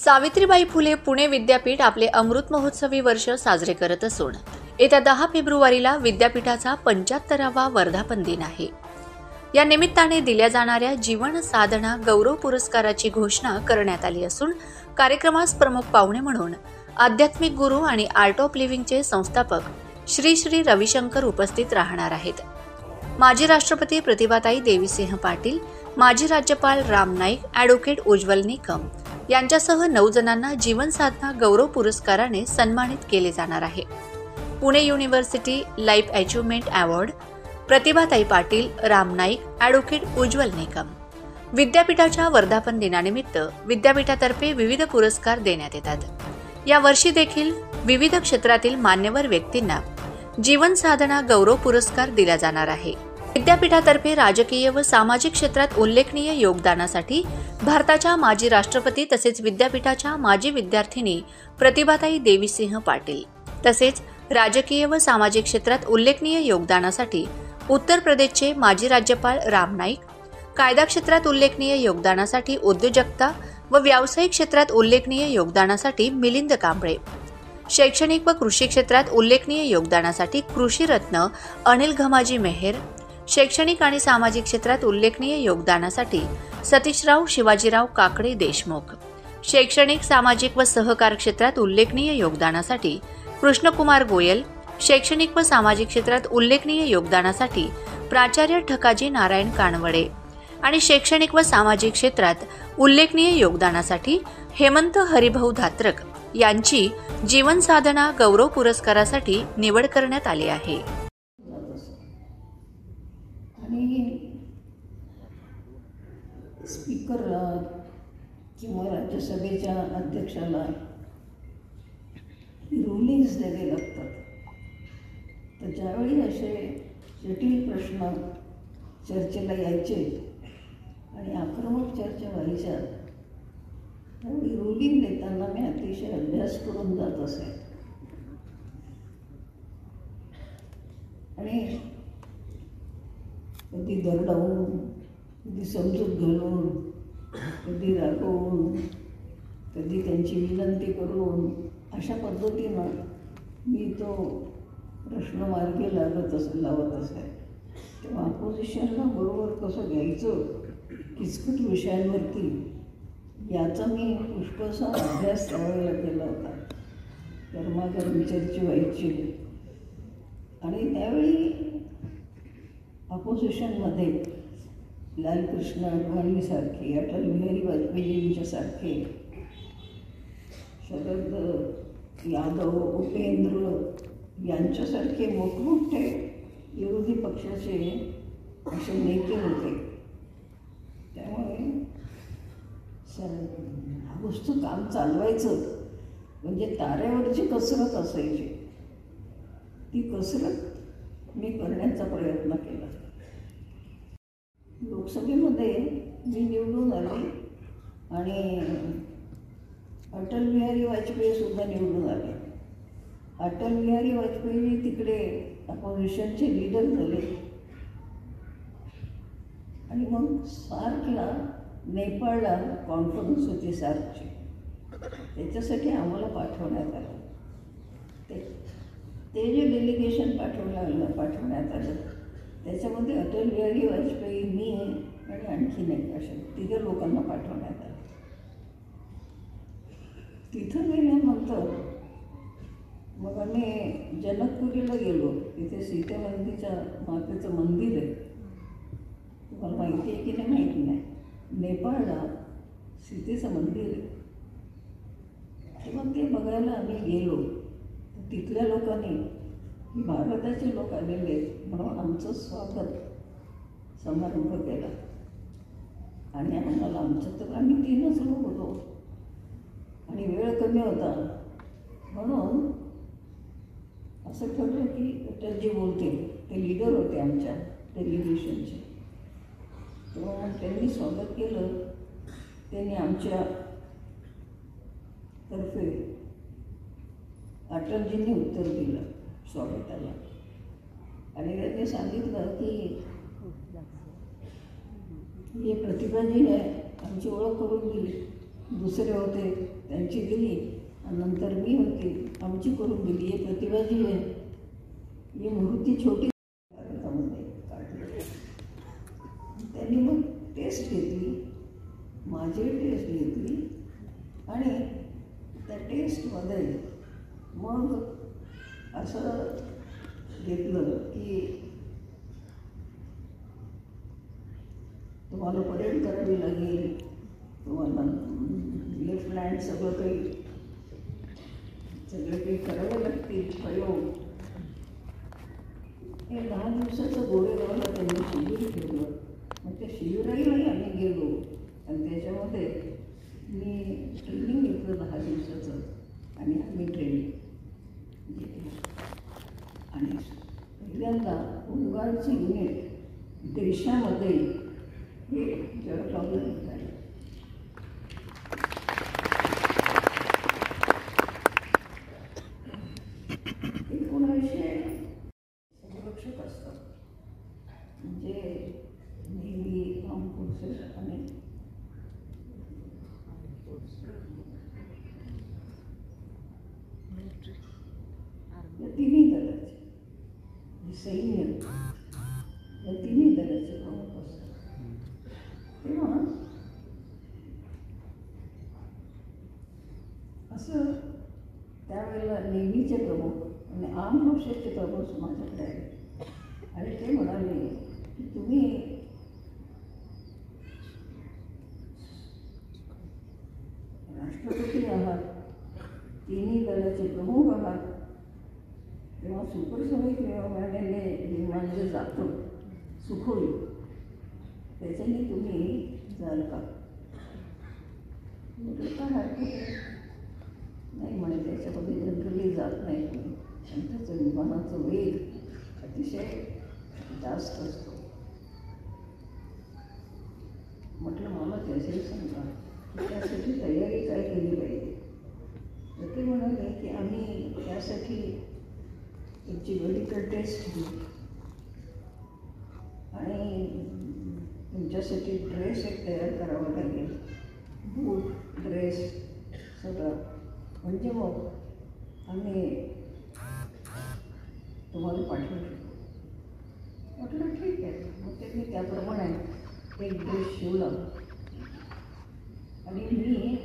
सावित्रीबाई फुले पुणे विद्यापीठ आपले अमृत महोत्सवी वर्ष साजरे करत असून येत्या 10 फेब्रुवारीला विद्यापीठाचा 75वा वर्धापन दिन आहे। या निमित्ताने दिल्या जाणाऱ्या जीवन साधना गौरव पुरस्काराची घोषणा करण्यात आली असून कार्यक्रमास प्रमुख पाहुणे म्हणून आध्यात्मिक गुरु आणि आर्ट ऑफ लिव्हिंगचे संस्थापक श्री श्री रविशंकर उपस्थित राहणार आहेत। माजी राष्ट्रपती प्रतिभाताई देवीसिंह पाटील, माजी राज्यपाल राम नाईक, ॲडव्होकेट उज्ज्वल निकम यांच्यासह 9 जणांना जीवन साधना गौरव पुरस्काराने सन्मानित केले जाणार आहे। Pune university life achievement award Pratibhatai Patil, Ram Naik, advocate Ujjwal Nikam. विद्यापीठाच्या वर्धापन दिनानिमित्त विद्यापीठातर्फे विविध पुरस्कार देण्यात येतात। या वर्षी देखील विविध क्षेत्रातील मान्यवर व्यक्तींना जीवन साधना गौरव पुरस्कार दिला जाणार आहे। विद्यापीठातर्फे राजकीय व सामाजिक क्षेत्रात उल्लेखनीय योगदानासाठी भारताच्या माजी राष्ट्रपती तसेच विद्यापीठाच्या माजी विद्यार्थिनी प्रतिभाताई देवीसिंह पाटील तसेच राजकीय व सामाजिक क्षेत्रात उल्लेखनीय योगदानासाठी उत्तर प्रदेशचे माजी राज्यपाल राम नाईक, कायदा क्षेत्रात उल्लेखनीय योगदानासाठी उद्योजकता व व्यावसायिक क्षेत्रात उल्लेखनीय योगदानासाठी मिलिंद कांबळे, शैक्षणिक व कृषी क्षेत्रात उल्लेखनीय योगदानासाठी कृषी रत्न अनिल घमाजी मेहर, शैक्षणिक आणि सामाजिक क्षेत्रात उल्लेखनीय योगदानासाठी सतीशराव शिवाजीराव काकडे देशमुख, शैक्षणिक सामाजिक व सहकार क्षेत्रात उल्लेखनीय योगदानासाठी कृष्णकुमार गोयल, शैक्षणिक व सामाजिक क्षेत्रात उल्लेखनीय योगदानासाठी प्राचार्य ठकाजी नारायण कानवडे आणि शैक्षणिक व सामाजिक क्षेत्रात उल्लेखनीय योगदानासाठी हेमंत हरिभाऊ धात्रक यांची जीवन साधना गौरव पुरस्कारासाठी निवड करण्यात आली आहे। स्पीकरला किंवा राज्यसभेच्या अध्यक्षाला रुलिंग्स द्यावे लागतात। तर ज्यावेळी असे जटिल प्रश्न चर्चेला यायचे आणि आक्रमक चर्चा व्हायच्या त्यावेळी रुलिंग देताना मी अतिशय अभ्यास करून जात असे आणि कधी दरडावून, कधी समजूत घालून, कधी रागवून, कधी त्यांची विनंती करून अशा पद्धतीनं मी तो प्रश्न मार्गी लावत असे। तेव्हा अपोजिशनला बरोबर कसं घ्यायचं किचकट विषयांवरती याचा मी पुष्कळसा अभ्यास त्यावेळेला केला होता। गरमागरम चर्चा व्हायची आणि त्यावेळी अपोजिशनमध्ये लालकृष्ण अडवाणीसारखे, अटल बिहारी वाजपेयींच्यासारखे, शरद यादव, उपेंद्र यांच्यासारखे मोठमोठे विरोधी पक्षाचे असे नेते होते। त्यामुळे नुसतं काम चालवायचं म्हणजे ताऱ्यावरची कसरत असायची, ती कसरत मी करण्याचा प्रयत्न केला। लोकसभेमध्ये मी निवडून आले आणि अटल बिहारी वाजपेयी सुद्धा निवडून आले। अटल बिहारी वाजपेयी तिकडे अपोजिशनचे लीडर झाले आणि मग सार्कला, नेपाळला कॉन्फरन्स होती सार्कची, त्याच्यासाठी आम्हाला पाठवण्यात आलं। ते जे डेलिगेशन पाठवण्यात आलं त्याच्यामध्ये अटल बिहारी वाजपेयी, मी आणि आणखीन एक अशा 3 लोकांना पाठवण्यात आलं। तिथं गेल्यानंतर मग आम्ही जनकपुरीला गेलो। तिथे सीतेमातेच्या मातेचं मंदिर आहे, तुम्हाला माहिती आहे की नाही माहिती नाही। नेपाळला सीतेचं मंदिर आहे, तेव्हा ते बघायला आम्ही गेलो। तिथल्या लोकांनी भारताचे लोक आलेले म्हणून आमचं स्वागत समारंभ केला आणि आम्हाला तर आम्ही 3च लोक होतो आणि वेळ कमी होता म्हणून असं ठरलं की अटलजी बोलतील। ते लीडर होते आमच्या डेलिगेशनचे, तेव्हा त्यांनी स्वागत केलं। त्यांनी आमच्या तर्फे अटलजींनी उत्तर दिलं स्वागताला आणि त्यांनी सांगितलं की हे प्रतिभाजी आहे, आमची ओळख करून दिली दुसरे होते त्यांची दिली आणि नंतर मी होती आमची करून दिली. ही प्रतिभाजी आहे, ही मूर्ती छोटी कागदामध्ये काढली. त्यांनी मग टेस्ट घेतली, माझी टेस्ट घेतली आणि त्या टेस्टमध्ये मग असं घेतलं की तुम्हाला परेड करावी लागेल, तुम्हाला लेफ्ट हँड सगळं काही करावे लागतील प्रयोग. हे 10 दिवसाचं गोरेगावला त्यांनी शिबिर ठेवलं. मग त्या शिबिरालाही आम्ही गेलो आणि त्याच्यामध्ये मी ट्रेनिंग घेतलं 10 दिवसाचं आणि आम्ही ट्रेनिंग घेतलं. आणि पहिल्यांदा होमगार्डचं युनिट देशामध्ये हे जळगावला निघालं. संरक्षक असतात म्हणजे नेव्ही, आर्म फोर्सेस आणि या तिन्ही दलाचे सैन्य, या तिन्ही दलाचे प्रमुख असतात. तेव्हा असं त्यावेळेला नेव्हीचे प्रमुख आणि आर्म फोर्सेसचे प्रमुख माझ्याकडे आले आणि ते म्हणाले की तुम्ही राष्ट्रपती आहात, तिन्ही दलाचे प्रमुख आहात, तेव्हा सुपरसोनिक विमानाने विमान जे जातं सुखोई त्याच्याने तुम्ही जाल का? म्हटलं काय हरकत आहे? नाही म्हणे, त्याच्यामध्ये जनरली जात नाही कोणी आणि त्याचं विमानाचं वेग अतिशय जास्त असतो. म्हटलं मला त्याच्याही सांगा त्यासाठी तयारी काय केली पाहिजे. तर ते म्हणाले की आम्ही त्यासाठी तुमची मेडिकल टेस्ट घेऊ आणि तुमच्यासाठी ड्रेस एक तयार करावा लागेल, बूट, ड्रेस सगळं, म्हणजे मग आम्ही तुम्हाला पाठवू शकतो. म्हटलं ठीक आहे. मग ते मी त्याप्रमाणे एक ड्रेस शिवला आणि मी